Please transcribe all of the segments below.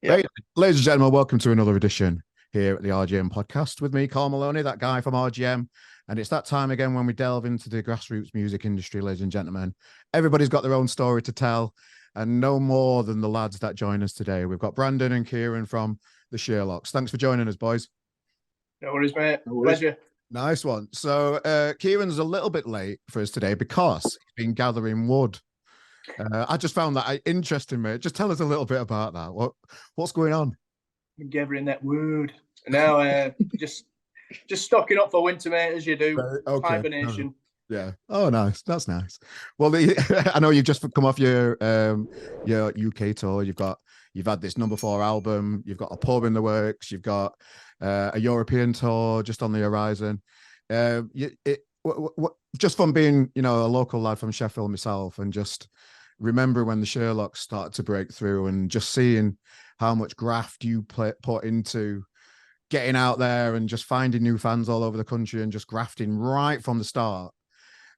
Yeah. Hey, ladies and gentlemen, welcome to another edition here at the RGM podcast with me, Carl Maloney, that guy from RGM. And it's that time again when we delve into the grassroots music industry, ladies and gentlemen. Everybody's got their own story to tell, and no more than the lads that join us today. We've got Brandon and KIARAN from the Sherlocks. Thanks for joining us, boys. No worries, mate. No worries. Pleasure. Nice one. So KIARAN's a little bit late for us today because he's been gathering wood. I just found that interesting, mate. Just tell us a little bit about that. What's going on? I'm gathering that wood. Now, just stocking up for winter, mate, as you do. Okay. Hibernation. Yeah. Oh, nice. That's nice. Well, I know you've just come off your UK tour. You've had this #4 album. You've got a pub in the works. You've got a European tour just on the horizon. Just from being, a local lad from Sheffield myself, and just remember when the Sherlocks started to break through, and just seeing how much graft you put into getting out there and just finding new fans all over the country and just grafting right from the start.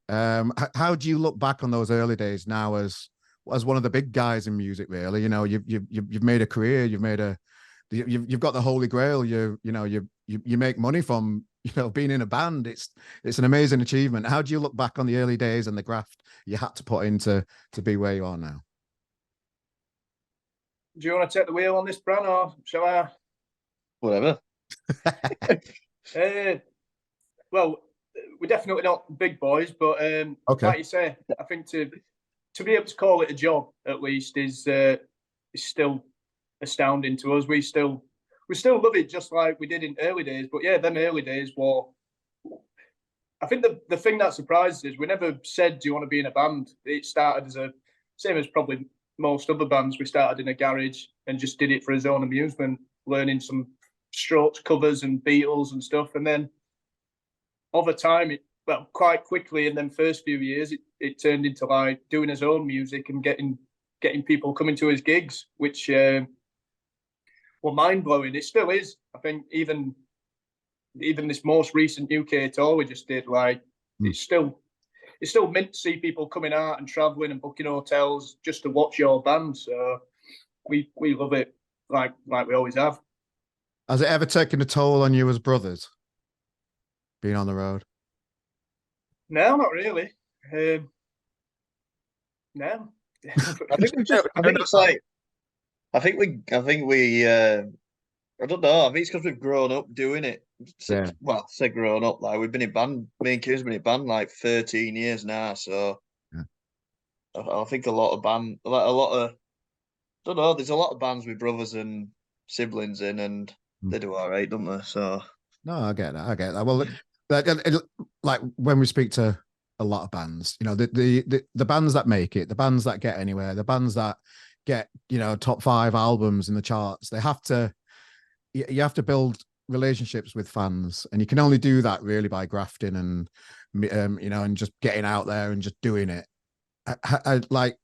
How do you look back on those early days now as one of the big guys in music? Really, you've made a career, you've got the holy grail. You make money from being in a band. It's an amazing achievement. How do you look back on the early days and the graft you had to put into to be where you are now? Do you want to take the wheel on this, Bran, or shall I? Whatever. Well, we're definitely not big boys, but Okay. like you say, I think to be able to call it a job at least is still astounding to us. We still love it just like we did in early days. But yeah, them early days were. I think the thing that surprises us, we never said, "Do you want to be in a band?" It started as same as probably most other bands. We started in a garage and just did it for his own amusement, learning some Strokes covers and Beatles and stuff. And then over time, quite quickly in them first few years, it turned into like doing his own music and getting people coming to his gigs, which were mind blowing. It still is. I think even this most recent UK tour we just did, it's still mint to see people coming out and traveling and booking hotels just to watch your band. So we love it like we always have. Has it ever taken a toll on you as brothers, being on the road? No, not really. No. I think I don't know. I think it's because we've grown up doing it. Yeah. Well, say grown up, like we've been in band. Me and Kim's been in band like 13 years now. So yeah. I think a lot of I don't know. There's a lot of bands with brothers and siblings in, and they do all right, don't they? So No, I get that. Well, like when we speak to a lot of bands, the bands that make it, the bands that get anywhere, the bands that get top 5 albums in the charts, you have to build relationships with fans, and you can only do that really by grafting and and just getting out there and just doing it. I like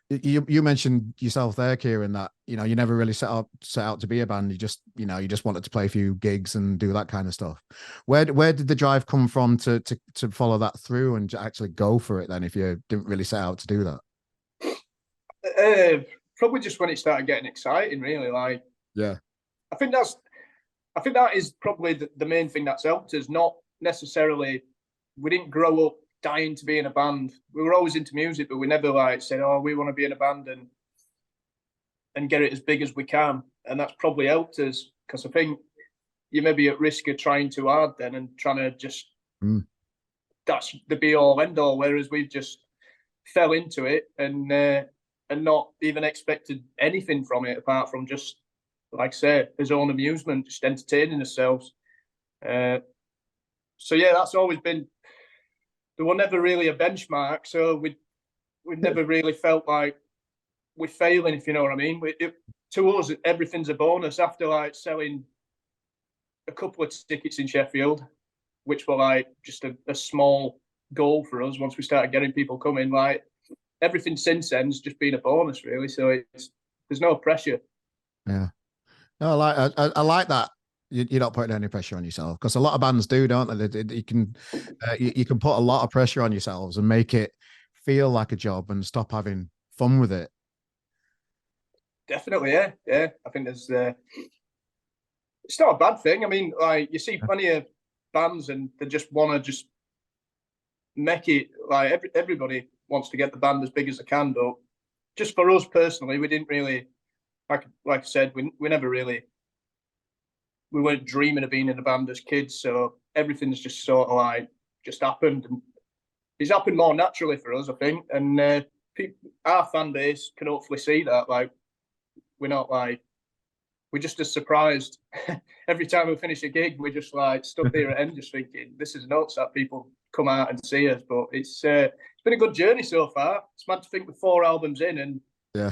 you mentioned yourself there, KIARAN, that you never really set out to be a band. You just wanted to play a few gigs and do that kind of stuff. Where did the drive come from to follow that through and actually go for it then, if you didn't really set out to do that? Probably just when it started getting exciting, really. Yeah, I think that is probably the main thing that's helped us. Not necessarily, we didn't grow up dying to be in a band. We were always into music, but we never said, "Oh, we want to be in a band and get it as big as we can." And that's probably helped us, because I think you may be at risk of trying too hard then and trying to just that's the be all end all. Whereas we've just fell into it and not even expected anything from it apart from just, like I say, his own amusement, just entertaining ourselves. So yeah, that's always been. There were never really a benchmark, so we never really felt like we're failing, if you know what I mean. To us, everything's a bonus after selling a couple of tickets in Sheffield, which were just a small goal for us. Once we started getting people coming, everything since then's just been a bonus, really. So there's no pressure. Yeah. No, I like that. You're not putting any pressure on yourself, because a lot of bands do, don't they? You can put a lot of pressure on yourselves and make it feel like a job and stop having fun with it. Definitely, yeah. I think there's it's not a bad thing. I mean, like you see plenty of bands and they just want to just make it like everybody wants to get the band as big as they can. But just for us personally, we didn't really like I said, we never really we weren't dreaming of being in a band as kids. So everything's just sort of like just happened, and it's happened more naturally for us, I think. And our fan base can hopefully see that. Like we're not like we're just as surprised every time we finish a gig. We're just like stood there at end, just thinking, "This is nuts that people come out and see us." But it's been a good journey so far. It's mad to think we're 4 albums in, and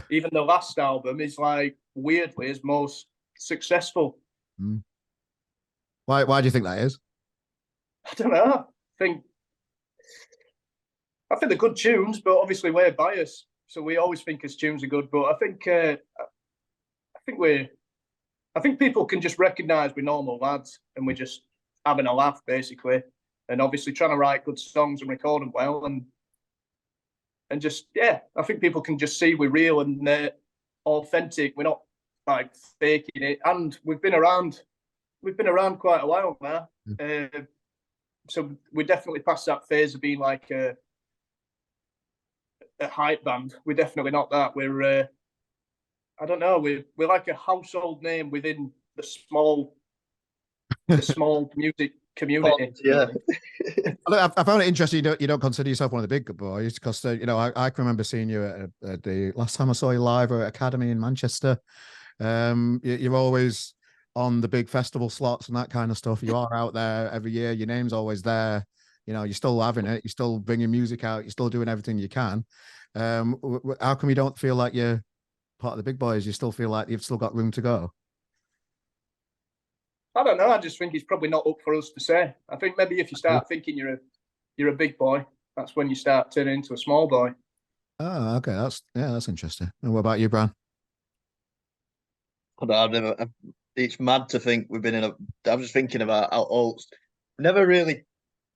even the last album is like weirdly his most successful. Mm. Why do you think that is? I don't know. I think they're good tunes, but obviously we're biased, so we always think his tunes are good. But I think people can just recognise we're normal lads and we're just having a laugh, basically. And obviously trying to write good songs and record them well. And just, I think people can just see we're real and authentic. We're not like faking it. And we've been around quite a while now. So we're definitely past that phase of being like a hype band. We're definitely not that. We're I don't know. We're like a household name within the small music community. Yeah. I found it interesting. You don't consider yourself one of the big boys because I can remember seeing you at the last time I saw you live at Academy in Manchester. You're always on the big festival slots and that kind of stuff. You are out there every year. Your name's always there. You're still having it. You're still bringing music out. You're still doing everything you can. How come you don't feel like you're part of the big boys? You still feel like you've still got room to go? I don't know. I just think it's probably not up for us to say. I think maybe if you start thinking you're a big boy, that's when you start turning into a small boy. Oh, okay. That's interesting. And what about you, Bran? It's mad to think we've been in I'm just thinking about how old. Never really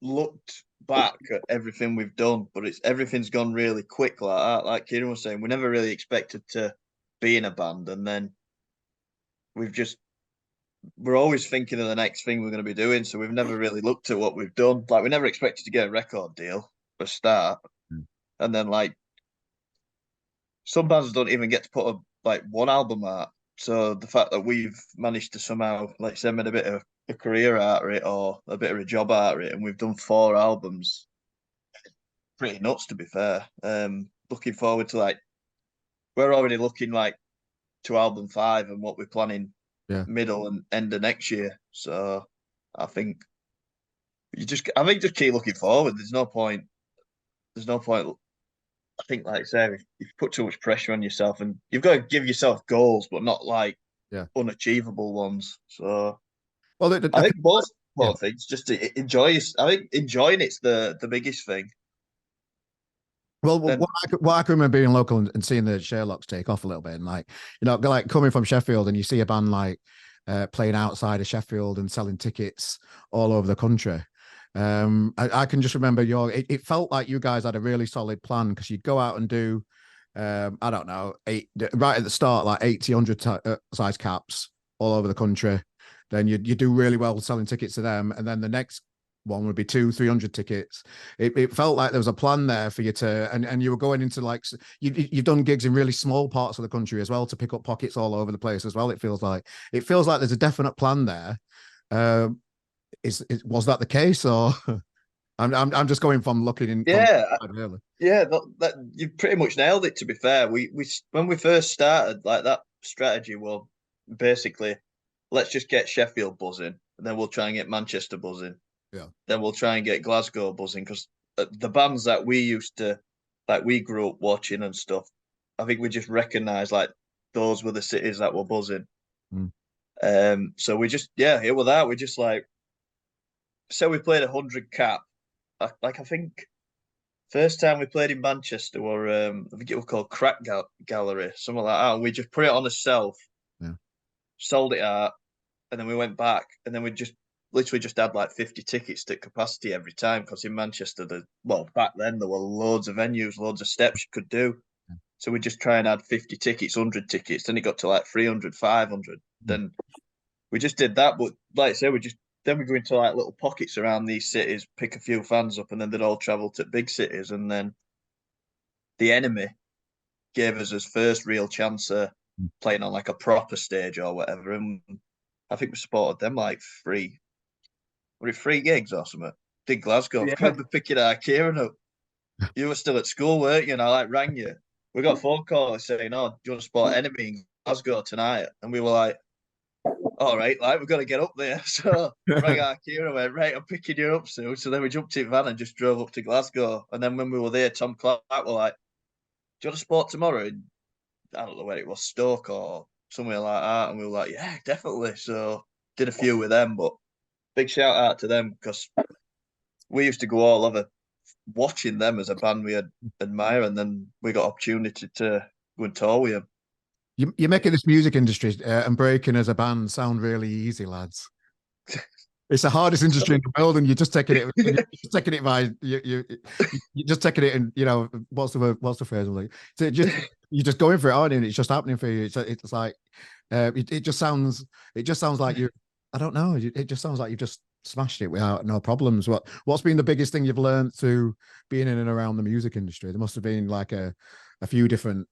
looked back at everything we've done, but everything's gone really quick like that. Like Kieran was saying, we never really expected to be in a band, and then we're always thinking of the next thing we're going to be doing. So we've never really looked at what we've done. Like we never expected to get a record deal for a start, and then like some bands don't even get to put one album out. So the fact that we've managed to somehow, like say, made a bit of a career out of it or a bit of a job out of it, and we've done 4 albums, pretty nuts to be fair. Looking forward to we're already looking to album 5 and what we're planning middle and end of next year. So I think just keep looking forward. There's no point. I think, like I say, if you put too much pressure on yourself, and you've got to give yourself goals, but not unachievable ones. So, I think both things just to enjoy. I think enjoying it's the biggest thing. Well, what I can remember being local and seeing the Sherlocks take off a little bit, and like coming from Sheffield, and you see a band playing outside of Sheffield and selling tickets all over the country. I can just remember it felt like you guys had a really solid plan because you'd go out and do, I don't know, right at the start, like 80, 100 size caps all over the country. Then you do really well selling tickets to them. And then the next one would be 200, 300 tickets. It felt like there was a plan there for you and you were going into you've done gigs in really small parts of the country as well to pick up pockets all over the place as well. It feels like there's a definite plan there. Was that the case, or I'm just going from looking in? Really. Yeah, that you pretty much nailed it. To be fair, we when we first started, that strategy, well, basically, let's just get Sheffield buzzing, and then we'll try and get Manchester buzzing. Yeah. Then we'll try and get Glasgow buzzing because the bands that we used to, we grew up watching and stuff. I think we just recognised those were the cities that were buzzing. So we just here with that we just so we played 100 cap. I think first time we played in Manchester or I think it was called Crack Gallery, something like that. And we just put it on a shelf, sold it out, and then we went back, and then we just literally just had 50 tickets to capacity every time because in Manchester, back then there were loads of venues, loads of steps you could do. So we just try and add 50 tickets, 100 tickets. Then it got to like 300, 500. Then we just did that. But like I say, then we go into like little pockets around these cities, pick a few fans up, and then they'd all travel to big cities. And then the enemy gave us his first real chance of playing on like a proper stage or whatever. And I think we supported them like were it 3 gigs or something? Did Glasgow? Yeah. I remember picking our KIARAN up. You were still at school, weren't you? And I like rang you. We got a phone call saying, "Oh, do you want to support enemy in Glasgow tonight?" And we were like, "All right, like we've got to get up there." So rang our Kira, went, "Right, I'm picking you up soon." So then we jumped in van and just drove up to Glasgow. And then when we were there, Tom Clark were like, "Do you want to sport tomorrow?" And I don't know where it was, Stoke or somewhere like that. And we were like, "Yeah, definitely." So did a few with them, but big shout out to them because we used to go all over watching them as a band we admire, and then we got opportunity to go and tour with them. You're making this music industry and breaking as a band sound really easy, lads. It's the hardest industry in the world, and you're just taking it. You're just taking it by you're just taking it, and what's the word? What's the phrase? Like, so you're just going for it, aren't you? And it's just happening for you. It's like it just sounds like you. I don't know. It just sounds like you've just smashed it without no problems. What's been the biggest thing you've learned through being in and around the music industry? There must have been like a few different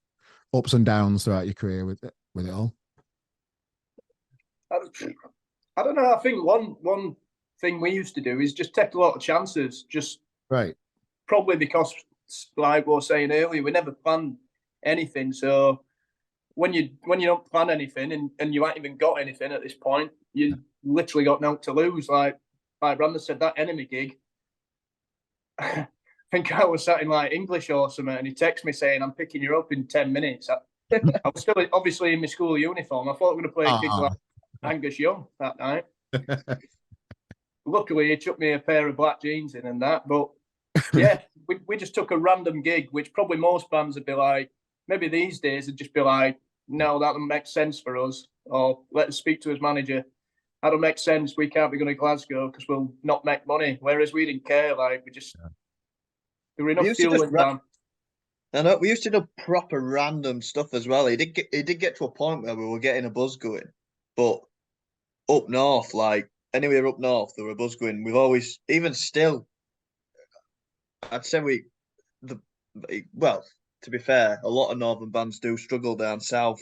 ups and downs throughout your career with it all. I don't know. I think one thing we used to do is just take a lot of chances. Just right. Probably because, like we were saying earlier, we never planned anything. So when you don't plan anything and you ain't even got anything at this point, you literally got nothing to lose. Like Brandon said, that enemy gig. I think I was sat in like English or something, and he texted me saying, "I'm picking you up in 10 minutes." I was still obviously in my school uniform. I thought we were going to play a gig like Angus Young that night. Luckily, he took me a pair of black jeans in and that. But yeah, we just took a random gig, which probably most bands would be like, maybe these days would just be like, "No, that doesn't make sense for us," or "Let us speak to his manager. That don't make sense. We can't be going to Glasgow because we'll not make money." Whereas we didn't care. Like there were enough fuel in van. I know we used to do proper random stuff as well. It did get to a point where we were getting a buzz going, but up north, like anywhere up north, there were a buzz going. We've always, even still, I'd say well, to be fair, a lot of northern bands do struggle down south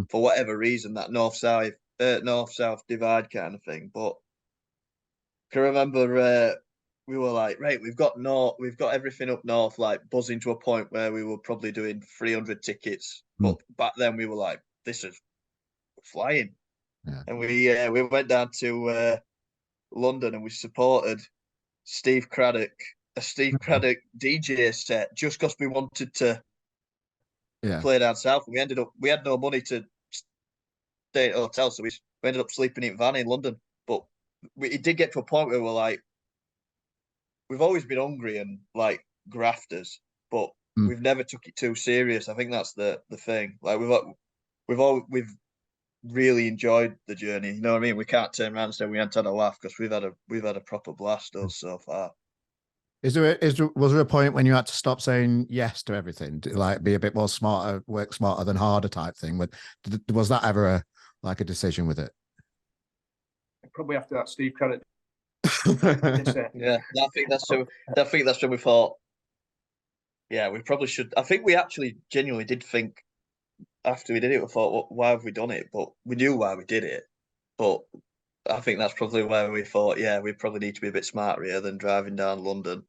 for whatever reason, that north south divide kind of thing. But I can remember we were like, right, we've got everything up north, like buzzing to a point where we were probably doing 300 tickets. But back then we were like, this is flying. Yeah. And we went down to London and we supported Steve Craddock, a Steve Craddock DJ set, just because we wanted to play down south. We had no money to stay at a hotel, so we ended up sleeping in a van in London. But it did get to a point where we're like, we've always been hungry and like grafters, but we've never took it too serious. I think that's the thing. Like we've really enjoyed the journey. You know what I mean? We can't turn around and say we haven't had a laugh because we've had a proper blast so far. Was there a point when you had to stop saying yes to everything, to like be a bit more smarter, work smarter than harder type thing? Was that ever a decision with it? Probably after that Steve Craddock. Yeah, I think that's when we thought, yeah, we probably should. I think we actually genuinely did think after we did it, we thought, well, why have we done it? But we knew why we did it. But I think that's probably where we thought, yeah, we probably need to be a bit smarter here than driving down London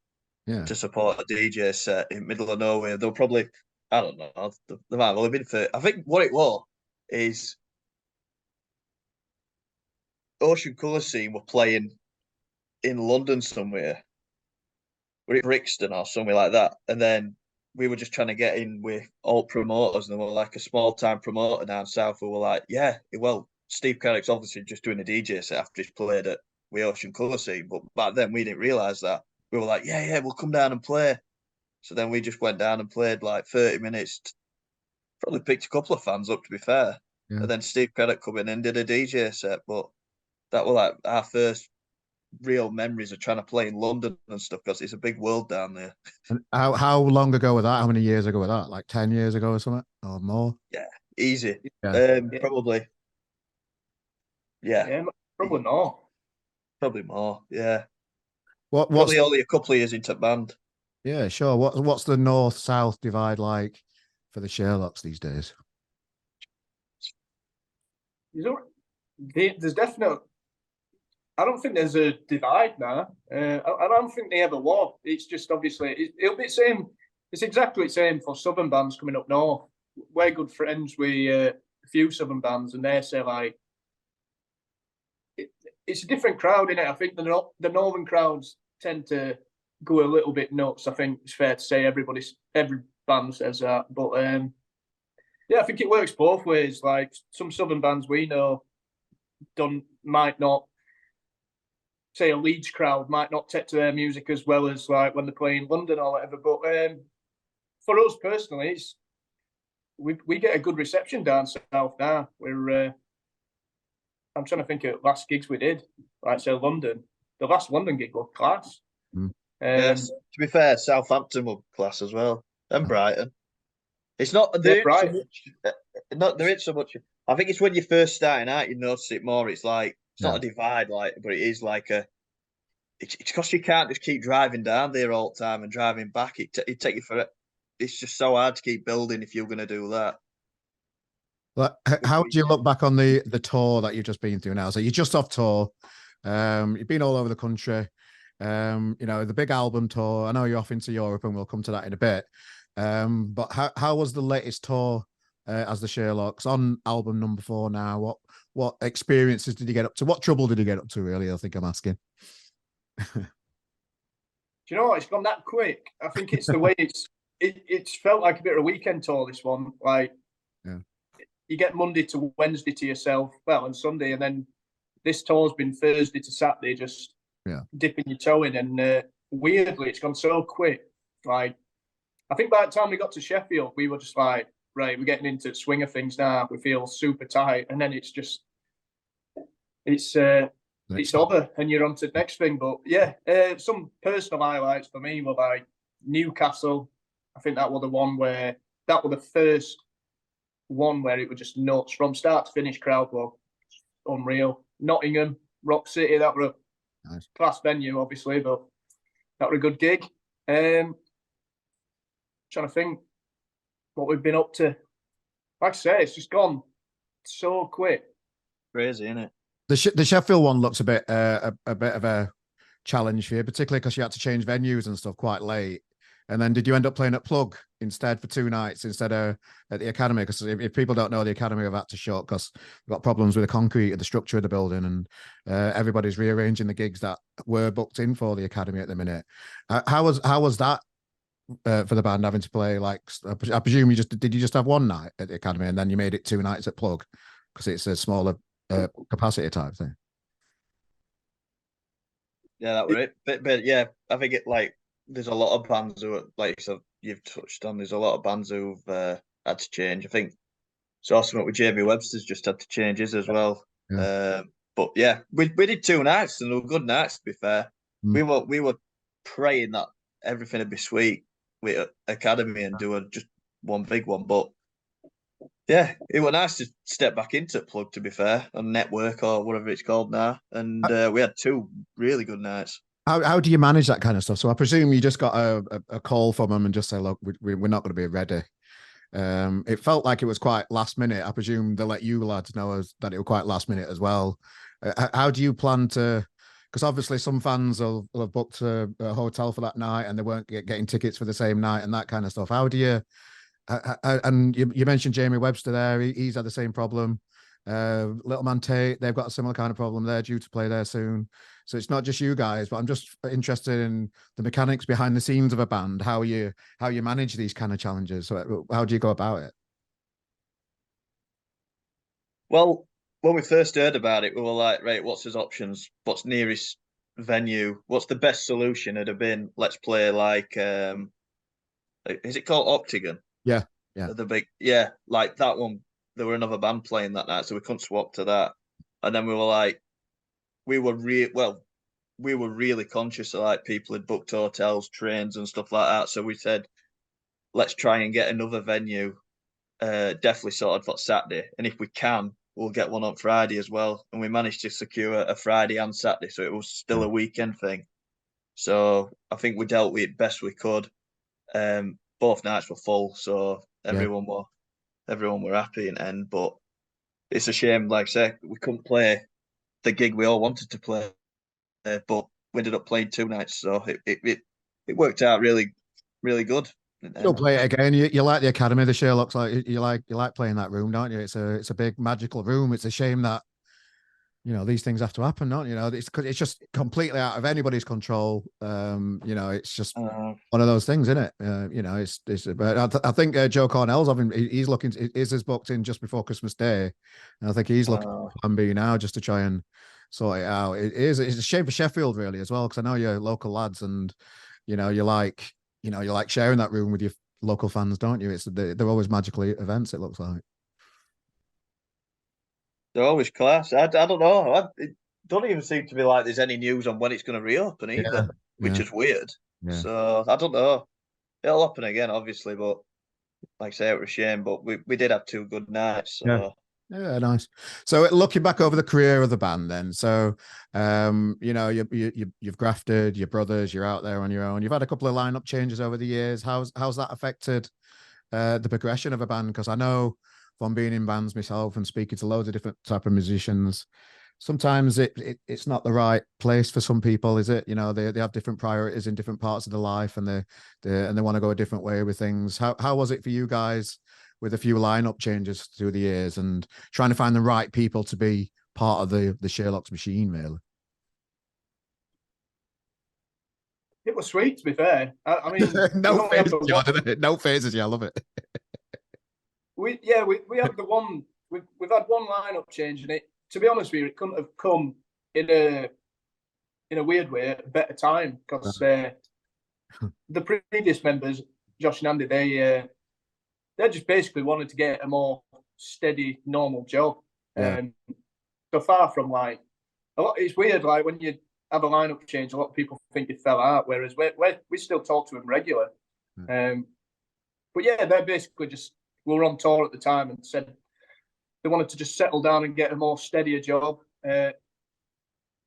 to support a DJ set in middle of nowhere. They'll probably, I don't know, they might have only been for. I think what it was is Ocean Colour Scene were playing in London somewhere, or at Brixton or somewhere like that, and then we were just trying to get in with all promoters, and they were like a small time promoter down south who were like, yeah, well, Steve Craddock's obviously just doing a DJ set after he's played at the Ocean Colour Scene, but back then we didn't realise that. We were like, yeah, we'll come down and play. So then we just went down and played like 30 minutes. Probably picked a couple of fans up, to be fair. Yeah. And then Steve Craddock come in and did a DJ set, but that was like our first real memories of trying to play in London and stuff because it's a big world down there. And how long ago was that? How many years ago was that? Like 10 years ago or something, or more? Yeah, easy. Yeah. Probably. Yeah, Yeah, probably not. probably more. Yeah, What's probably only a couple of years into band. yeah, sure. What's the north-south divide like for the Sherlocks these days? There's definitely. I don't think there's a divide now. I don't think they ever was. It's just obviously it'll be the same. It's exactly the same for southern bands coming up north. We're good friends with a few southern bands, and they say like it's a different crowd in it. I think the northern crowds tend to go a little bit nuts. I think it's fair to say every band says that, but yeah, I think it works both ways. Like some southern bands we know might not, say a Leeds crowd might not take to their music as well as like when they're playing London or whatever. But for us personally, it's we get a good reception down south now. We're I'm trying to think of last gigs we did, like say London. The last London gig was class. Yes, to be fair, Southampton were class as well, and Brighton. It's not there so much. Not there is so much. I think it's when you're first starting out, you notice it more. It's like it's not a divide, like, but it is like a. It's because you can't just keep driving down there all the time and driving back. It take you for it. It's just so hard to keep building if you're going to do that. Like, how do you look back on the tour that you've just been through now? So you're just off tour. You've been all over the country. You know, the big album tour. I know you're off into Europe, and we'll come to that in a bit. But how was the latest tour as the Sherlocks on album number 4 now? What experiences did you get up to? What trouble did you get up to, really? I think I'm asking. Do you know what? It's gone that quick. I think it's the way it's felt like a bit of a weekend tour, this one. Like, yeah, you get Monday to Wednesday to yourself, well, and Sunday, and then this tour's been Thursday to Saturday, just dipping your toe in. And weirdly, it's gone so quick. Like, I think by the time we got to Sheffield, we were just like, right, we're getting into the swing of things now. We feel super tight, and then it's over, and you're on to the next thing. But yeah, some personal highlights for me were like Newcastle. I think that was the first one where it was just nuts from start to finish. Crowd were unreal. Nottingham, Rock City, that were a nice class venue, obviously, but that were a good gig. Trying to think what we've been up to. Like I say, it's just gone so quick. Crazy, isn't it? The Sheffield one looks a bit of a challenge for you, particularly because you had to change venues and stuff quite late. And then did you end up playing at Plug instead for 2 nights instead of at the Academy? Because if people don't know, the Academy have had to shut because we've got problems with the concrete and the structure of the building, and everybody's rearranging the gigs that were booked in for the Academy at the minute. How was that for the band having to play? Like, I presume did you just have 1 night at the Academy and then you made it 2 nights at Plug because it's a smaller capacity type thing? Yeah, that was it. But yeah, I think it like there's a lot of bands who are, like so you've touched on. There's a lot of bands who've had to change. I think it's awesome with Jamie Webster's just had to change his as well. Yeah. But yeah, we did 2 nights and they were good nights. To be fair, we were praying that everything would be sweet with Academy and do just one big one. But yeah, it was nice to step back into Plug, to be fair, on Network or whatever it's called now. And we had 2 really good nights. How do you manage that kind of stuff? So I presume you just got a call from them and just say, look, we're not going to be ready. It felt like it was quite last minute. I presume they let you lads know that it was quite last minute as well. How do you plan to, because obviously some fans will have booked a hotel for that night and they weren't getting tickets for the same night and that kind of stuff. How do you, and you mentioned Jamie Webster there. He's had the same problem. Little Man Tate, they've got a similar kind of problem. They're due to play there soon. So it's not just you guys, but I'm just interested in the mechanics behind the scenes of a band, how you manage these kind of challenges. So how do you go about it? Well, when we first heard about it, we were like, right, what's his options? What's nearest venue? What's the best solution? It'd have been, let's play like, is it called Octagon? Yeah. The big, yeah, like that one. There were another band playing that night, so we couldn't swap to that. And then we were like, we were well, we were really conscious of like people had booked hotels, trains, and stuff like that. So we said, let's try and get another venue, definitely sorted for Saturday, and if we can, we'll get one on Friday as well. And we managed to secure a Friday and Saturday, so it was still a weekend thing. So I think we dealt with it best we could. Both nights were full, so everyone were happy in the end. But it's a shame, like I say, we couldn't play the gig we all wanted to play, but we ended up playing 2 nights, so it worked out really, really good. You'll play it again. You like the Academy, the Sherlocks, like you like playing that room, don't you? It's a big magical room. It's a shame that these things have to happen, don't you? It's just completely out of anybody's control. It's just one of those things, isn't it? It's. But I think Joe Cornell's he's looking. Is booked in just before Christmas Day, and I think he's looking for Plan B now just to try and sort it out. It's a shame for Sheffield really as well, because I know you're local lads, and you like sharing that room with your local fans, don't you? They're always magical events. It looks like. They're always class. I don't know. It don't even seem to be like there's any news on when it's going to reopen either, which is weird. Yeah. So I don't know. It'll happen again, obviously, but like I say, it was a shame. But we did have 2 good nights. So. Yeah, nice. So looking back over the career of the band, then, so you've grafted, your brothers, you're out there on your own. You've had a couple of lineup changes over the years. How's that affected the progression of a band? Because I know from being in bands myself and speaking to loads of different type of musicians, sometimes it's not the right place for some people, is it? They have different priorities in different parts of their life, and they want to go a different way with things. How was it for you guys with a few lineup changes through the years and trying to find the right people to be part of the Sherlocks machine, really? It was sweet, to be fair. I mean, no phases, yeah, I love it. We have the one. We've had one lineup change, and it, to be honest with you, it couldn't have come in a weird way at a better time, because the previous members, Josh and Andy, they just basically wanted to get a more steady, normal job. So far from like it's weird. Like when you have a lineup change, a lot of people think you fell out, whereas we still talk to them regular. But yeah, they're basically just. We were on tour at the time and said they wanted to just settle down and get a more steadier job, and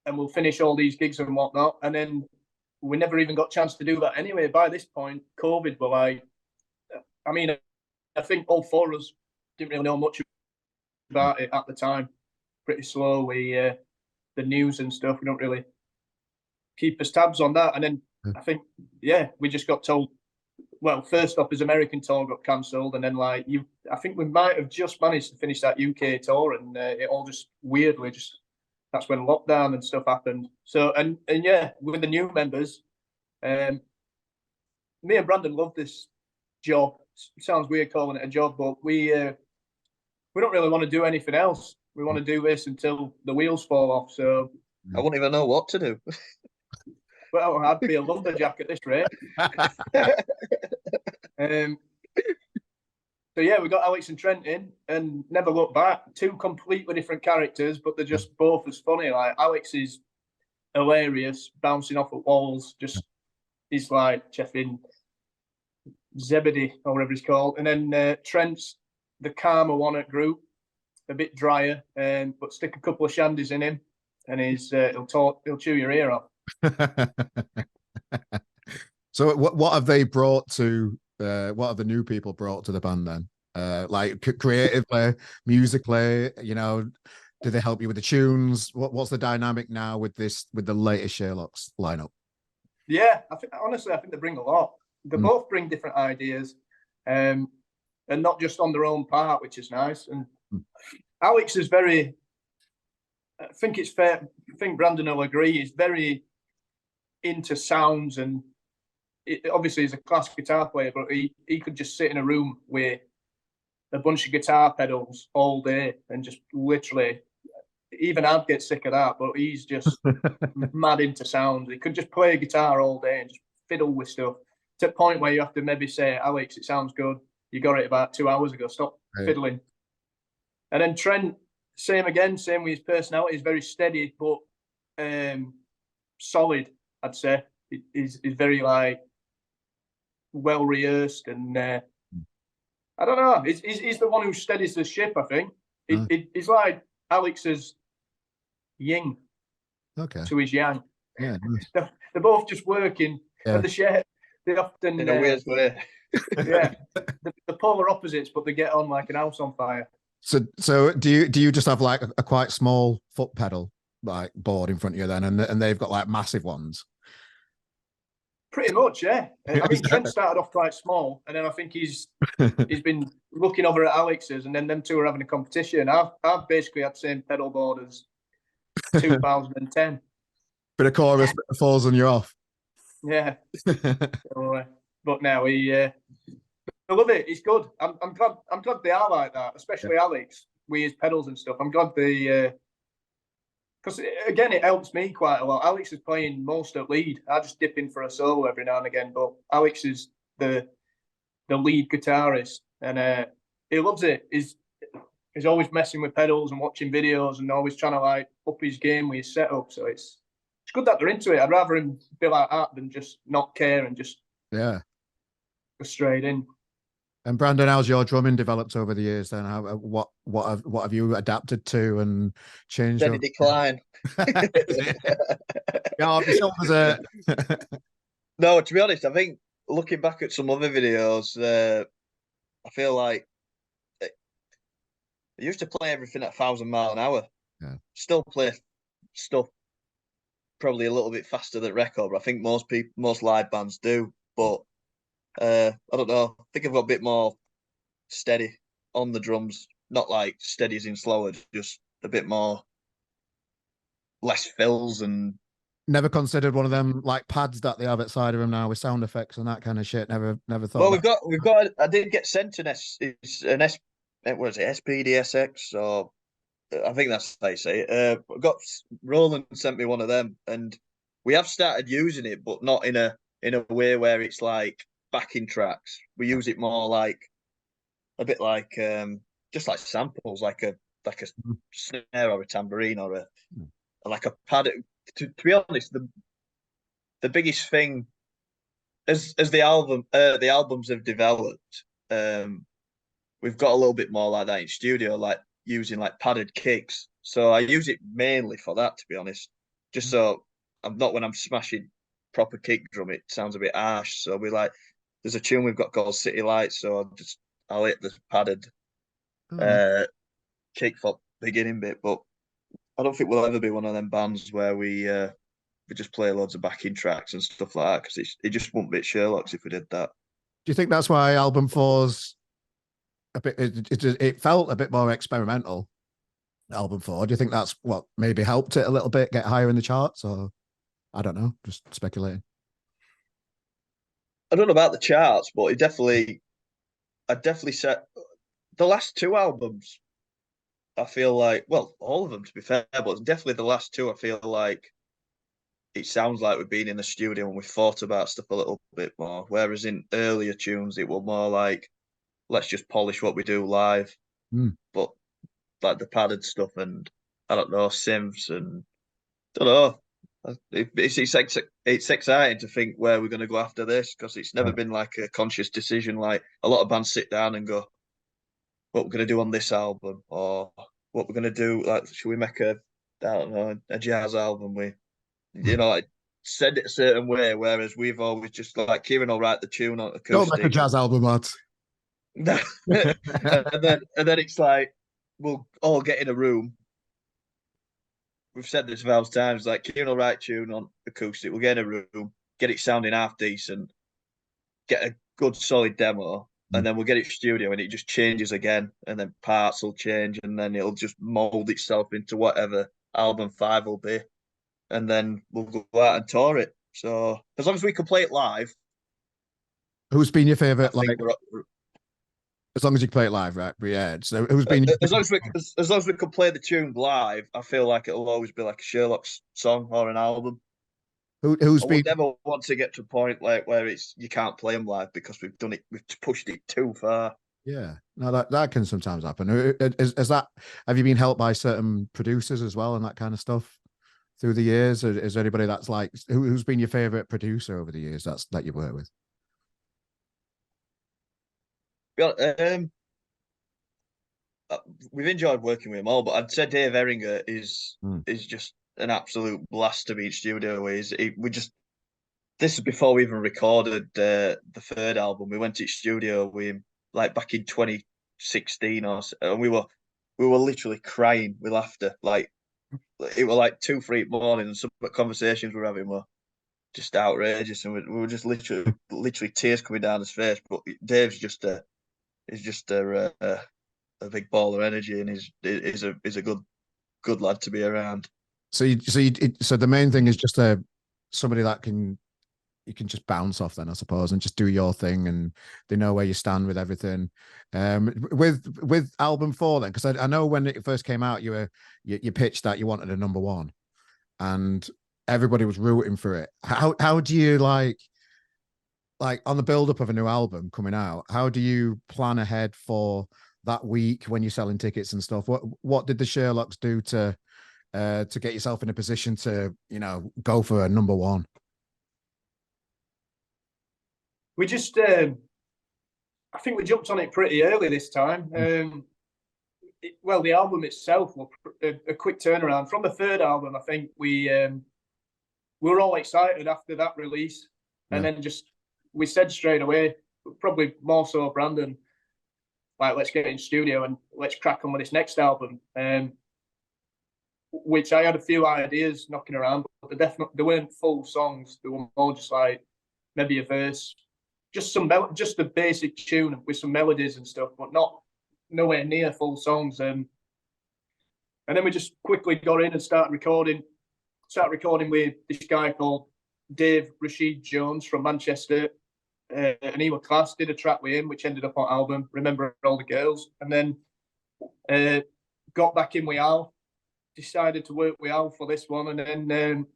we'll finish all these gigs and whatnot. And then we never even got a chance to do that anyway. By this point, COVID were like, I mean, I think all 4 of us didn't really know much about it at the time. Pretty slow. The news and stuff, we don't really keep us tabs on that. And then I think, we just got told, well, first off, his American tour got cancelled, and then I think we might have just managed to finish that UK tour, and it all just weirdly that's when lockdown and stuff happened. So and with the new members, me and Brandon love this job. It sounds weird calling it a job, but we don't really want to do anything else. We want to do this until the wheels fall off. So I wouldn't even know what to do. Well, I'd be a lumberjack at this rate. So we got Alex and Trent in, and never looked back. 2 completely different characters, but they're just both as funny. Like Alex is hilarious, bouncing off at walls. He's like Cheffin Zebedee or whatever he's called. And then Trent's the calmer one at group, a bit drier, but stick a couple of shandies in him, and he'll chew your ear off. So what have they brought to what have the new people brought to the band then? Like creatively, musically, do they help you with the tunes? What's the dynamic now with the latest Sherlocks lineup? Yeah, I think they bring a lot. They both bring different ideas, and not just on their own part, which is nice. And Alex is very, I think it's fair, I think Brandon will agree, he's very into sounds, and obviously he's a class guitar player, but he could just sit in a room with a bunch of guitar pedals all day and just literally, even I'd get sick of that, but he's just mad into sounds. He could just play a guitar all day and just fiddle with stuff to the point where you have to maybe say, Alex, it sounds good. You got it about 2 hours ago. Stop fiddling. And then Trent, same with his personality. He's very steady, but solid. I'd say is very like well rehearsed, and I don't know. He's the one who steadies the ship. I think he's like Alex's yin to his yang. Yeah, nice. They're both just working, and they often in a weird way. yeah, the polar opposites, but they get on like an house on fire. So do you just have like a quite small foot pedal like board in front of you then, and they've got like massive ones? Pretty much, yeah. I mean, Trent started off quite small, and then I think he's been looking over at Alex's, and then them two are having a competition. I've basically had the same pedal board as 2010. Bit of chorus, bit of falls, and you're off. Yeah. So, but now I love it. It's good. I'm glad they are like that, especially Alex with his pedals and stuff. I'm glad they because again it helps me quite a lot. Alex is playing most at lead. I just dip in for a solo every now and again, but Alex is the lead guitarist, and he loves it. He's always messing with pedals and watching videos and always trying to like up his game with his setup. So it's good that they're into it. I'd rather him be like that than just not care and just go straight in. And Brandon, how's your drumming developed over the years? Then, what have you adapted to and changed? Steady decline. Yeah, the shoulders are. No, to be honest, I think looking back at some other videos, I feel like I used to play everything at 1,000 miles an hour. Yeah. Still play stuff probably a little bit faster than record, but I think most live bands do. But I don't know. I think I've got a bit more steady on the drums. Not like steady as in slower, just a bit more less fills. And never considered one of them like pads that they have at side of them now with sound effects and that kind of shit. Never thought. Well, we've got. I did get sent what is it, SPDSX, or I think that's how you say it. Roland sent me one of them, and we have started using it, but not in a way where it's like backing tracks. We use it more like a bit like just like samples, like a snare or a tambourine or like a pad. To be honest, the biggest thing as the albums have developed, we've got a little bit more like that in studio, like using like padded kicks. So I use it mainly for that, to be honest. Just so I'm not, when I'm smashing proper kick drum, it sounds a bit harsh. So there's a tune we've got called City Lights, so I'll hit the padded kick for beginning bit. But I don't think we'll ever be one of them bands where we just play loads of backing tracks and stuff like that, because it just wouldn't be Sherlocks if we did that. Do you think that's why album 4's a bit? It felt a bit more experimental. Album 4. Do you think that's what maybe helped it a little bit get higher in the charts, or I don't know, just speculating? I don't know about the charts, but I definitely said the last two albums, I feel like, well, all of them to be fair, but definitely the last two, I feel like it sounds like we've been in the studio and we've thought about stuff a little bit more. Whereas in earlier tunes, it was more like, let's just polish what we do live. But like the padded stuff and I don't know, synths and I don't know. It's exciting to think where we're going to go after this, because it's never been like a conscious decision. Like a lot of bands sit down and go, what we're going to do on this album, or what we're going to do. Like, should we make I don't know, a jazz album? Like send it a certain way. Whereas we've always just like, Kieran will write the tune on acoustic. Don't make a jazz album, lad. and then it's like, we'll all get in a room. We've said this 1,000 times, like Kieran will write tune on acoustic, we'll get in a room, get it sounding half decent, get a good solid demo, and then we'll get it studio and it just changes again, and then parts will change, and then it'll just mold itself into whatever album 5 will be, and then we'll go out and tour it. So as long as we can play it live. Who's been your favourite, like, as long as you can play it live, right? But yeah, so who's been as long as we can play the tune live, I feel like it'll always be like a Sherlocks song or an album. Who's been? Never want to get to a point like where it's you can't play them live because we've pushed it too far. Yeah, no, that can sometimes happen. Is that? Have you been helped by certain producers as well and that kind of stuff? through the years? Or is there anybody that's like who's been your favorite producer over the years that you work with? Yeah, we've enjoyed working with them all, but I'd say Dave Ehringer is just an absolute blast to be in studio with. This is before we even recorded the third album. We went to studio with him like back in 2016 or so, and we were literally crying with laughter. Like it was like 2-3 in the morning, and some of the conversations we were having were just outrageous, and we were just literally tears coming down his face. But Dave's just a big ball of energy, and is a good lad to be around. So the main thing is just somebody that you can just bounce off then, I suppose, and just do your thing, and they know where you stand with everything. With album 4 then, because I know when it first came out, you pitched that you wanted a number 1, and everybody was rooting for it. How do you like on the build up of a new album coming out? How do you plan ahead for that week when you're selling tickets and stuff? What did the Sherlocks do to get yourself in a position to go for a number 1? We just, I think we jumped on it pretty early this time. Well, the album itself was a quick turnaround. From the third album, I think we were all excited after that release. And then we said straight away, probably more so Brandon, like, let's get in studio and let's crack on with this next album. Which I had a few ideas knocking around, but they weren't full songs. They were more just like maybe a verse, just the basic tune with some melodies and stuff, but nowhere near full songs. And then we just quickly got in and started recording with this guy called Dave Rashid Jones from Manchester. And he was class, did a track with him, which ended up on album, Remember All the Girls. And then got back in with Al, decided to work with Al for this one. And then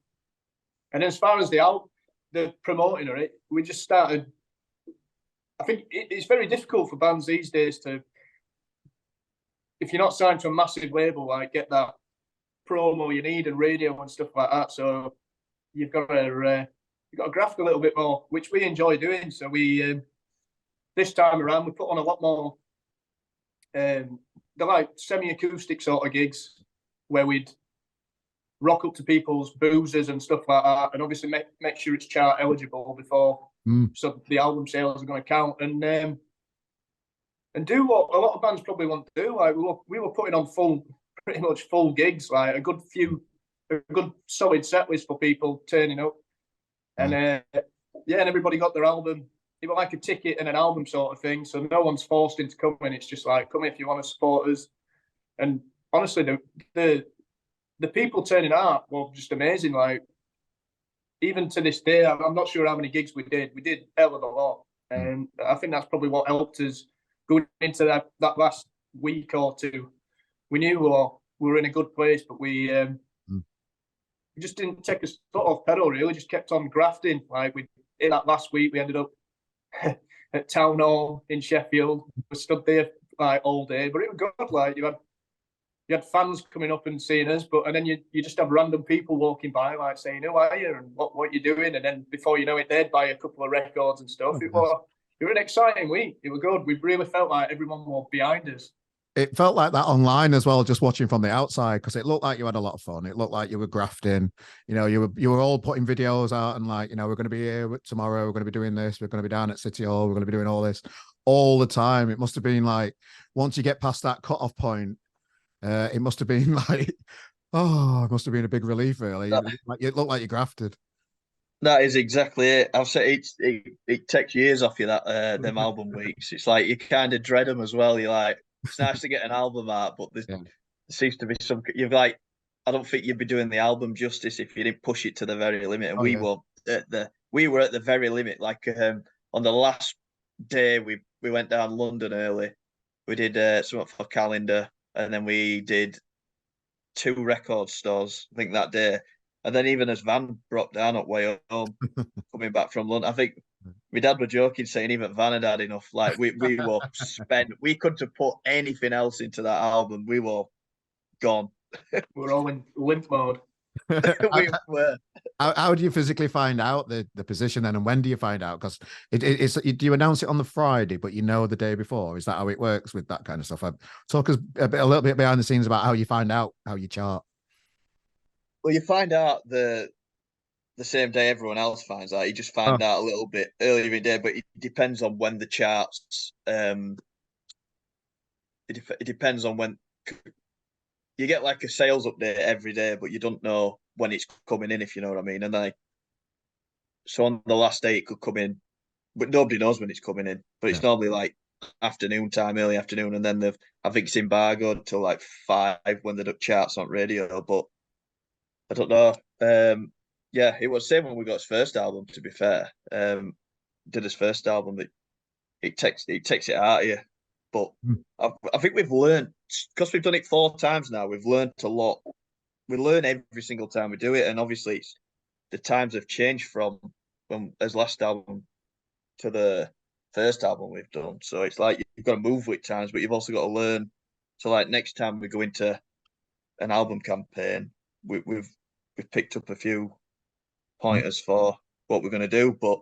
as far as the promoting of it, we just started. I think it's very difficult for bands these days to, if you're not signed to a massive label, like get that promo you need and radio and stuff like that. So you've got to graft a little bit more, which we enjoy doing. So we this time around we put on a lot more. They're like semi-acoustic sort of gigs where we'd rock up to people's boozers and stuff like that, and obviously make sure it's chart eligible before. So the album sales are going to count, and do what a lot of bands probably want to do. Like we were putting on pretty much full gigs, like a good solid set list for people turning up, and and everybody got their album. It was like a ticket and an album sort of thing, so no one's forced into coming. It's just like, come if you want to support us. And honestly, the people turning out were just amazing. Like, even to this day, I'm not sure how many gigs we did. We did hell of a lot. And I think that's probably what helped us going into that last week or two. We knew we were in a good place, but we just didn't take a foot off pedal, really. Just kept on grafting. Like, in that last week, we ended up at Town Hall in Sheffield. We stood there like all day, but it was good. Like, you had fans coming up and seeing us, and then you just have random people walking by, like saying, "Who are you?" and what you doing? And then before you know it, they'd buy a couple of records and stuff. It was an exciting week. It was good. We really felt like everyone was behind us. It felt like that online as well, just watching from the outside, because it looked like you had a lot of fun. It looked like you were grafting. You were all putting videos out and like, we're going to be here tomorrow. We're going to be doing this. We're going to be down at City Hall. We're going to be doing all this all the time. It must have been like, once you get past that cutoff point, it must have been like, it must have been a big relief, really. It looked like you grafted. That is exactly it. I've said it takes years off you, that them album weeks. It's like you kind of dread them as well. You're like, it's nice to get an album out, but there seems to be some. You're like, I don't think you'd be doing the album justice if you didn't push it to the very limit. And we were at the very limit. Like on the last day, we went down London early. We did something for Calendar, and then we did 2 record stores, I think, that day. And then even as Van broke down at way home, coming back from London, I think my dad was joking, saying even Van had had enough. Like, we were spent. We couldn't have put anything else into that album. We were gone. We're all in limp mode. We were. How do you physically find out the position then, and when do you find out? Because do you announce it on the Friday, but you know the day before? Is that how it works with that kind of stuff? Talk us a little bit behind the scenes about how you find out how you chart. Well, you find out the same day everyone else finds out. You just Oh, find out a little bit earlier in the day, but it depends on when the charts. It depends on when you get like a sales update every day, but you don't know when it's coming in, if you know what I mean. And then, so on the last day, it could come in, but nobody knows when it's coming in. But it's normally like afternoon time, early afternoon, and then I think it's embargoed till like 5 when the charts on radio. But I don't know. Yeah, it was the same when we got his first album. To be fair, did his first album, it takes it out of you. But I think we've learned, because we've done it 4 times now. We've learned a lot. We learn every single time we do it, and obviously the times have changed from when his last album to the first album we've done. So it's like you've got to move with times, but you've also got to learn. So like next time we go into an album campaign, we've picked up a few pointers for what we're going to do. But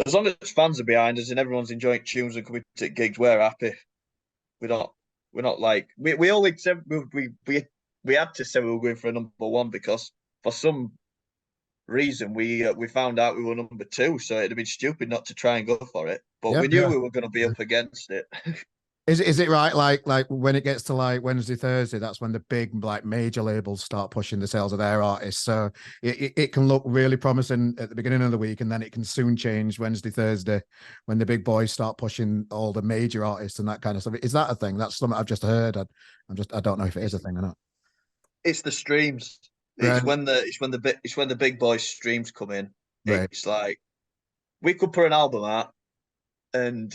as long as fans are behind us and everyone's enjoying tunes and coming to gigs, we're happy. We're not like we only said we had to say we were going for a number 1 because for some reason we found out we were number 2, so it'd have been stupid not to try and go for it. But we knew we were going to be up against it. Is it right? Like when it gets to like Wednesday, Thursday, that's when the big like major labels start pushing the sales of their artists. So it can look really promising at the beginning of the week, and then it can soon change Wednesday, Thursday, when the big boys start pushing all the major artists and that kind of stuff. Is that a thing? That's something I've just heard. I don't know if it is a thing or not. It's the streams. Right. It's when the big boys streams come in. Right. It's like we could put an album out and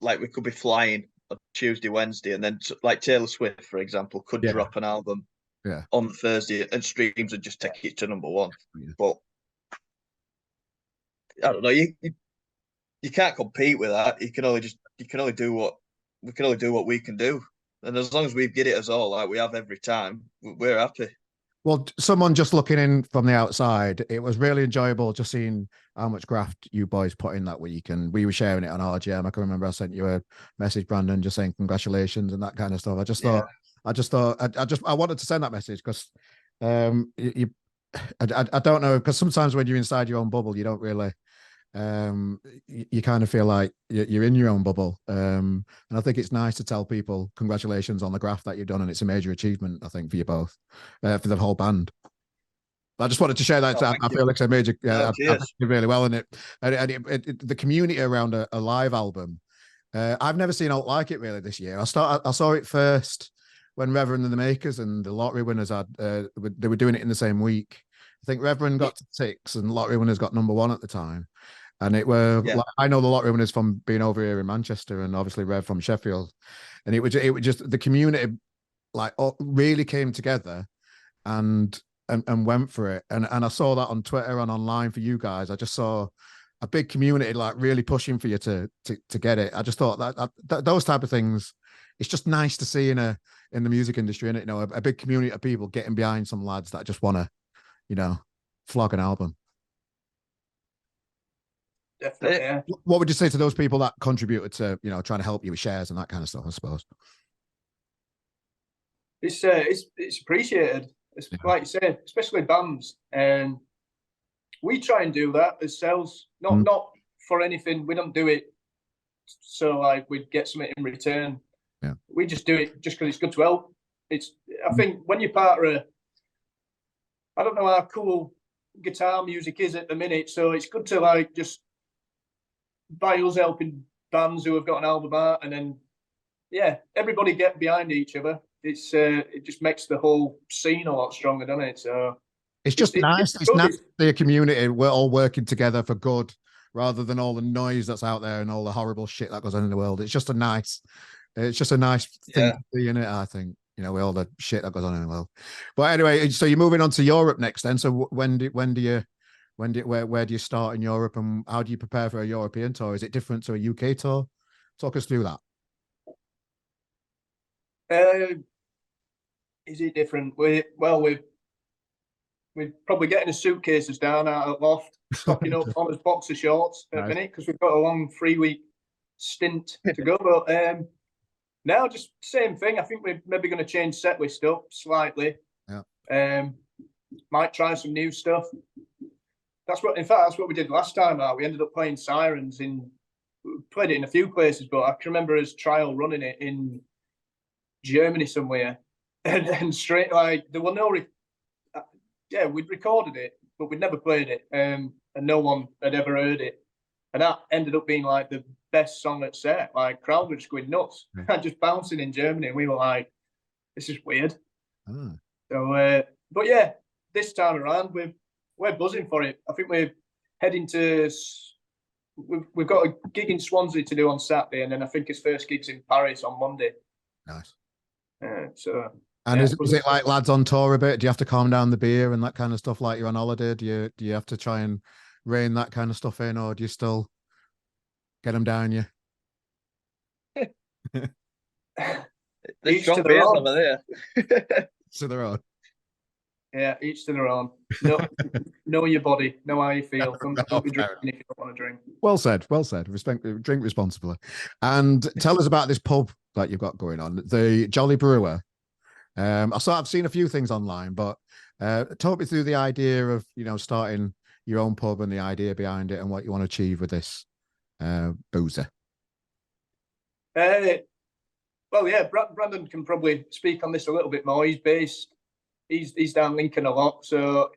like we could be flying on Tuesday, Wednesday, and then like Taylor Swift, for example, could drop an album on Thursday, and streams would just take it to number 1. But I don't know. You can't compete with that. You can only do what we can do, and as long as we get it as all like we have every time, we're happy. Well, someone just looking in from the outside, it was really enjoyable just seeing how much graft you boys put in that week. And we were sharing it on RGM. I can remember I sent you a message, Brandon, just saying congratulations and that kind of stuff. I wanted to send that message because I don't know, because sometimes when you're inside your own bubble, you don't really you kind of feel like you're in your own bubble, and I think it's nice to tell people congratulations on the graft that you've done, and it's a major achievement, I think, for you both, for the whole band. I just wanted to share that. I feel like it's a major. I think you really well in it, and the community around a live album. I've never seen out like it really this year. I saw it first when Reverend and the Makers and the lottery winners had they were doing it in the same week. I think Reverend got to 6 and lottery winners got number 1 at the time. And it were like, I know the lottery winners from being over here in Manchester, and obviously Rev from Sheffield, and it was just the community like really came together and went for it. And I saw that on Twitter and online for you guys. I just saw a big community like really pushing for you to get it. I just thought that those type of things, it's just nice to see in the music industry, and a big community of people getting behind some lads that just want to flog an album. Definitely, yeah. What would you say to those people that contributed to, trying to help you with shares and that kind of stuff, I suppose? It's appreciated. It's like you say, especially bands. And we try and do that ourselves, not for anything. We don't do it so like we'd get something in return. Yeah. We just do it just because it's good to help. I think when you're part of I don't know how cool guitar music is at the minute, so it's good to like just by us helping bands who have got an album out, and then everybody get behind each other. It just makes the whole scene a lot stronger, doesn't it? So it's just nice. It's nice to see a community. We're all working together for good, rather than all the noise that's out there and all the horrible shit that goes on in the world. It's just a nice thing to see in it, I think. With all the shit that goes on in the world. But anyway, so you're moving on to Europe next, then. So where do you start in Europe, and how do you prepare for a European tour? Is it different to a UK tour? Talk us through that. is it different? We're probably getting the suitcases down out of the loft, stocking up on his boxer shorts at the minute because we've got a long 3-week stint to go. But now just same thing. I think we're maybe going to change set list up slightly. Yeah. Might try some new stuff. In fact, that's what we did last time out. We ended up playing Sirens played it in a few places, but I can remember us trial running it in Germany somewhere. And straight, like, there were no, yeah, we'd recorded it, but we'd never played it. And no one had ever heard it. And that ended up being like the best song at set. Like, crowd were just going nuts. Just bouncing in Germany. And we were like, this is weird. So, but yeah, this time around, we're buzzing for it. I think we're heading to, we've got a gig in Swansea to do on Saturday. And then I think his first gig's in Paris on Monday. Nice. And is it like lads on tour a bit? Do you have to calm down the beer and that kind of stuff like you're on holiday? Do you have to try and rein that kind of stuff in, or do you still get them down you? Each to their own. Over there. To their own. Yeah, each to their own. Know your body. Know how you feel. Don't be drinking if you don't want to drink. Well said. Well said. Drink responsibly. And tell us about this pub that you've got going on, the Jolly Brewer. I've seen a few things online, but talk me through the idea of, starting your own pub and the idea behind it and what you want to achieve with this boozer. Well, yeah, Brandon can probably speak on this a little bit more. He's down Lincoln a lot, so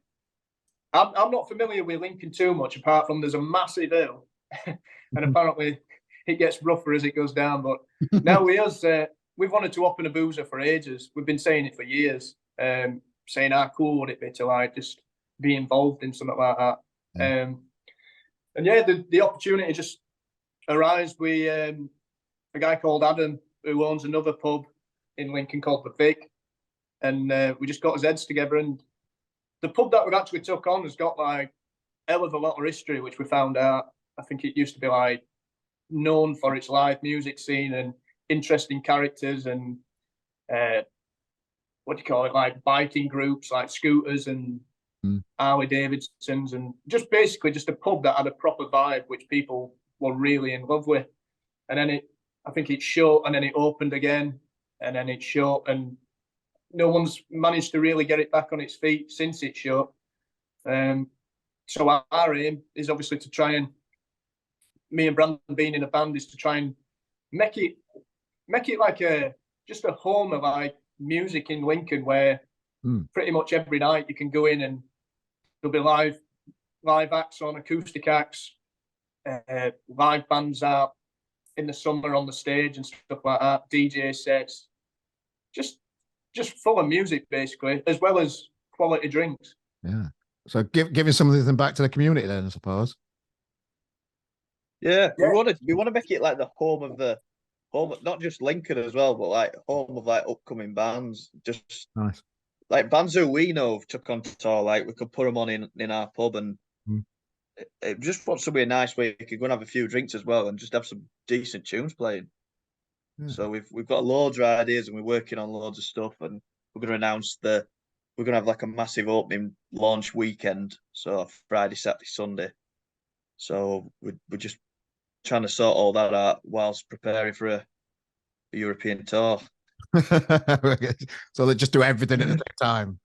I'm not familiar with Lincoln too much, apart from there's a massive hill, and apparently it gets rougher as it goes down. But now we've wanted to open a boozer for ages. We've been saying it for years, saying how cool would it be to like just be involved in something like that. And yeah, the opportunity just arose with a guy called Adam who owns another pub in Lincoln called the Vic. And we just got his heads together, and the pub that we've actually took on has got like hell of a lot of history, which we found out. I think it used to be like known for its live music scene and interesting characters and what do you call it, like biking groups like Scooters and Harley Davidsons, and just basically just a pub that had a proper vibe, which people were really in love with. And then I think it shut, and then it opened again, and then it shut, and no one's managed to really get it back on its feet since it shut. So our aim is obviously to try and, me and Brandon being in a band, is to try and make it like just a home of like music in Lincoln, where pretty much every night you can go in and there'll be live acts on, acoustic acts, live bands out in the summer on the stage and stuff like that, DJ sets, just full of music basically, as well as quality drinks. Yeah. So giving something back to the community then, I suppose. Yeah. We want to make it like the home of not just Lincoln as well, but like home of like upcoming bands. Just nice. Like bands who we know have took on tour, like we could put them on in our pub, and it just wants to be a nice way you could go and have a few drinks as well and just have some decent tunes playing. So we've got loads of ideas, and we're working on loads of stuff, and we're going to announce we're going to have like a massive opening launch weekend, so Friday, Saturday, Sunday. So we're just trying to sort all that out whilst preparing for a European tour. So they just do everything at the same time.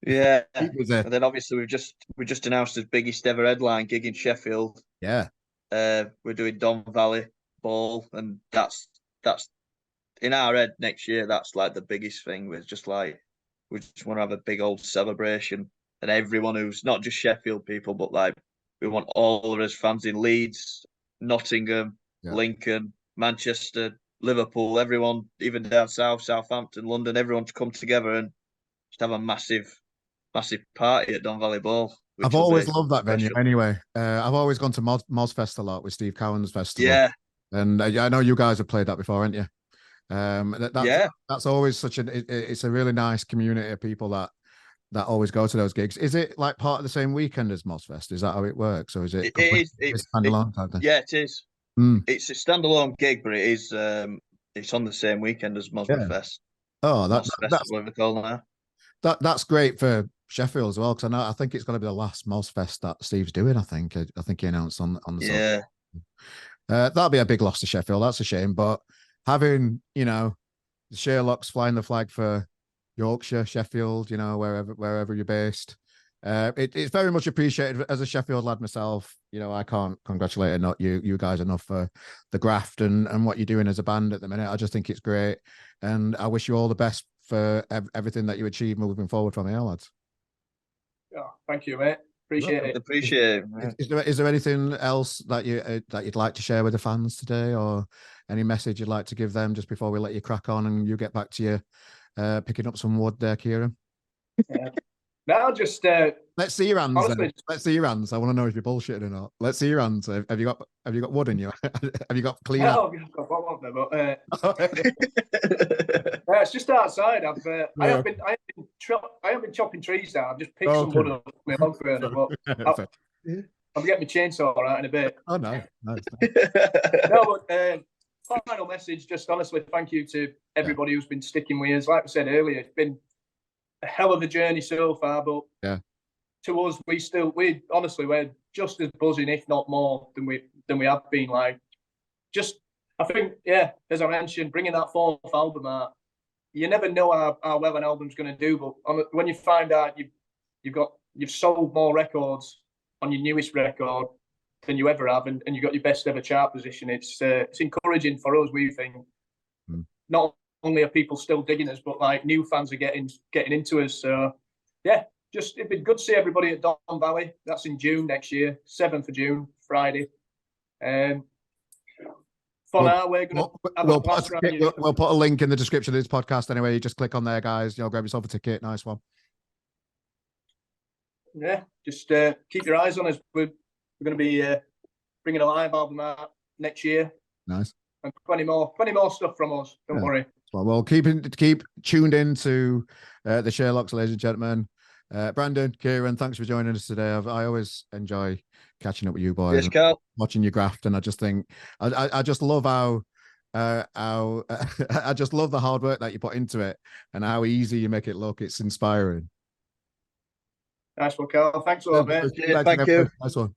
Yeah, and then obviously we just announced his biggest ever headline gig in Sheffield. Yeah, we're doing Don Valley Ball, and that's in our head next year. That's like the biggest thing. We just want to have a big old celebration, and everyone who's not just Sheffield people, but like we want all of us fans in Leeds, Nottingham, Lincoln, Manchester, Liverpool, everyone, even down south, Southampton, London, everyone to come together and just have a massive party at Don Valley Ball. I've always loved that venue anyway. I've always gone to Mozfest a lot with Steve Cowan's festival. Yeah. And I know you guys have played that before, haven't you? That's always it's a really nice community of people that always go to those gigs. Is it like part of the same weekend as Mozfest? Is that how it works? Or is it? It's standalone type thing? Yeah, it is. It's a standalone gig, but it is it's on the same weekend as Mozfest. Oh, whatever they call now. That's great for Sheffield as well, because I think it's going to be the last Mozfest that Steve's doing. I think he announced on the Yeah. that'll be a big loss to Sheffield. That's a shame, but having the Sherlocks flying the flag for Yorkshire, Sheffield, wherever you're based, it's very much appreciated. As a Sheffield lad myself, I can't congratulate you guys enough for the graft and what you're doing as a band at the minute. I just think it's great, and I wish you all the best for everything that you achieve moving forward from here, lads. Oh, thank you, mate. Appreciate it. Appreciate it. Is there anything else that you'd like to share with the fans today, or any message you'd like to give them just before we let you crack on and you get back to your picking up some wood there, Kieran? Yeah. No, just let's see your hands. Honestly, let's see your hands. I want to know if you're bullshitting or not. Let's see your hands. Have you got wood in you? Have you got clean? No, I've got one of them, but it's just outside. I have been chopping trees down. I've just picked some wood up my log burner, but I'm getting my chainsaw out in a bit. Oh no, nice. No, but final message. Just honestly, thank you to everybody who's been sticking with us. Like I said earlier, it's been a hell of a journey so far, but to us, we're just as buzzing, if not more, than we have been. Like, I think, as I mentioned, bringing that fourth album out, you never know how well an album's going to do, but when you find out you've sold more records on your newest record than you ever have, and you got your best ever chart position, it's encouraging for us. We think not only are people still digging us, but like new fans are getting into us. So it'd be good to see everybody at Don Valley. That's in June next year, 7th of June, Friday. Now we're going to we'll put a link in the description of this podcast anyway. You just click on there, guys. Grab yourself a ticket. Nice one. Yeah, just keep your eyes on us. We're going to be bringing a live album out next year. Nice. And plenty more stuff from us. Don't worry. Well, keep tuned in to the Sherlocks, ladies and gentlemen. Brandon, Kieran, thanks for joining us today. I always enjoy catching up with you boys, watching your graft, and I just think I just love how I just love the hard work that you put into it and how easy you make it look. It's inspiring. Nice one, Carl. Thanks a lot, mate. Thank you. Nice one.